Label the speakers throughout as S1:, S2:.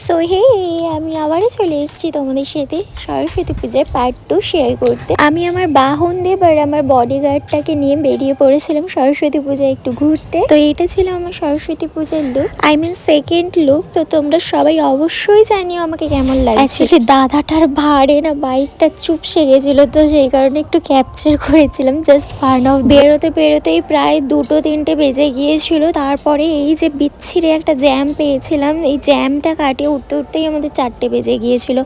S1: So hey, আমি আবারও চলে এসেছি তোমাদের সাথে সরস্বতী পূজায় পার্ট 2 শেয়ার করতে। আমি আমার বাহন দেব আর আমার বডিগার্ডটাকে নিয়ে বেরিয়ে পড়েছিলাম সরস্বতী পূজায় একটু ঘুরতে। তো এটা ছিল আমার সরস্বতী পূজার look, I mean second look. তো তোমরা সবাই অবশ্যই জানিও আমাকে কেমন লাগছে। অ্যাকচুয়ালি দাদাটার ভারে না বাইকটা চুপসে গেছিল, তো সেই কারণে একটু ক্যাপচার করেছিলাম জাস্ট ফান অফ। বেরোতে বেরোতেই প্রায় 2-3 বেজে গিয়েছিল। তারপরে এই যে বিচ্ছিরে একটা জ্যাম পেয়েছিলাম, এই জ্যামটা কাটিয়ে উঠতে উঠতেই আমাদের 4 বেজে গিয়েছিল।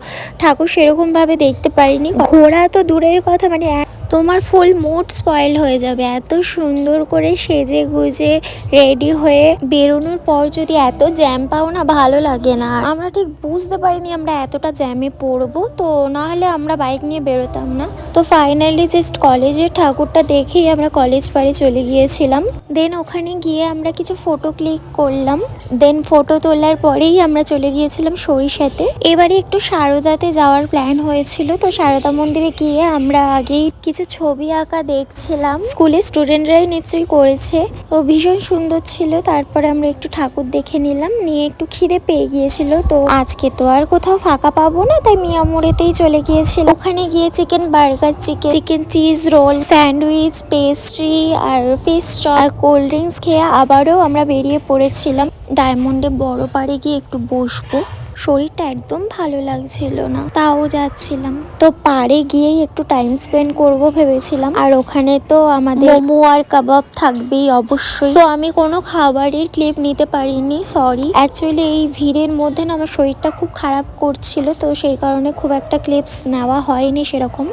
S1: ঠাকুর সেরকম ভাবে দেখতে পারিনি। ঘোরা তো দূরের কথা, মানে তোমার ফুল মুড স্পয়েল হয়ে যাবে। এত সুন্দর করে সেজে গুজে রেডি হয়ে বেরোনোর পর যদি এত জ্যাম পাও না, ভালো লাগে না। আমরা ঠিক বুঝতে পারিনি আমরা এতটা জ্যামে পড়বো, তো না হলে আমরা বাইক নিয়ে বেরোতাম না। তো ফাইনালি জাস্ট কলেজের ঠাকুরটা দেখেই আমরা কলেজ পাড়ে চলে গিয়েছিলাম। দেন ওখানে গিয়ে আমরা কিছু ফটো ক্লিক করলাম। দেন ফটো তোলার পরেই আমরা চলে গিয়েছিলাম সরিষাতে। এবারে একটু সারদাতে যাওয়ার প্ল্যান হয়েছিল, তো সারদা মন্দিরে গিয়ে আমরা আগেই কিছু ছবি আঁকা দেখছিলাম, স্কুলের স্টুডেন্টরাই নিশ্চয়ই করেছে। তো ভীষণ সুন্দর ছিল। তারপরে আমরা একটু ঠাকুর দেখে নিলাম, নিয়ে একটু খিদে পেয়ে গিয়েছিল। তো আজকে তো আর কোথাও ফাঁকা পাবো না, তাই মিয়ামোড়েতেই চলে গিয়েছিলাম। ওখানে গিয়ে chicken burger, chicken cheese roll, sandwich, pastry আর ফিশ চপ আর কোল্ড ড্রিঙ্কস খেয়ে আবারও আমরা বেরিয়ে পড়েছিলাম। ডায়মন্ডে বড় পাড়ে গিয়ে একটু বসবো, শরীরটা একদম ভালো লাগছিল না, তাও যাচ্ছিলাম। তো পাড়ে গিয়েই একটু টাইম স্পেন্ড করব ভেবেছিলাম। আর ওখানে তো আমাদের মোমো আর কাবাব থাকবেই অবশ্যই। তো আমি কোনো খাবারের ক্লিপ নিতে পারিনি, সরি। অ্যাকচুয়ালি এই ভিড়ের মধ্যে না আমার শরীরটা খুব খারাপ করছিল, তো সেই কারণে খুব একটা ক্লিপস নেওয়া হয়নি সেরকম।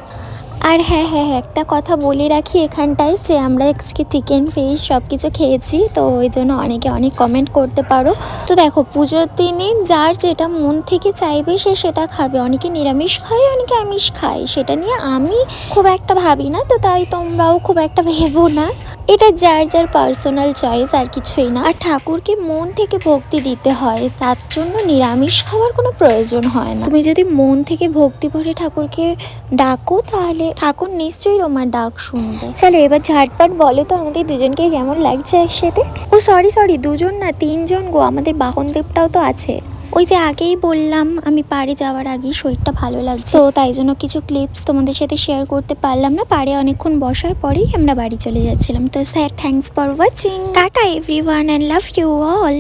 S1: আর হ্যাঁ, একটা কথা বলে রাখি এখানটায়, যে আমরা আজকে চিকেন ফিশ সব কিছু খেয়েছি, তো ওই জন্য অনেকে অনেক কমেন্ট করতে পারো। তো দেখো, পুজোর দিনে যার যেটা মন থেকে চাইবে সে সেটা খাবে। অনেকে নিরামিষ খায়, অনেকে আমিষ খায়, সেটা নিয়ে আমি খুব একটা ভাবি না। তো তাই তোমরাও খুব একটা ভেবো না, এটা যার যার পার্সোনাল চয়েস, আর কিছুই না। আর ঠাকুরকে মন থেকে ভক্তি দিতে হয়, তার জন্য নিরামিষ খাওয়ার কোনো প্রয়োজন হয় না। তুমি যদি মন থেকে ভক্তি ভরে ঠাকুরকে ডাকো, তাহলে ঠাকুর নিশ্চয়ই তোমার ডাক শুনবে। চলো এবার ঝাটপাট বলো তো আমাদের দুজনকে কেমন লাগছে একসাথে। ও সরি, 2জন না 3জন গো, আমাদের বাহনদেবটাও তো আছে। ওই যে আগেই বললাম, আমি পাড়ে যাওয়ার আগেই শরীরটা ভালো লাগছে, তো তাই জন্য কিছু ক্লিপস তোমাদের সাথে শেয়ার করতে পারলাম না। পাড়ে অনেকক্ষণ বসার পরেই আমরা বাড়ি চলে যাচ্ছিলাম। তো sir, thanks for watching, tata everyone, and love you all.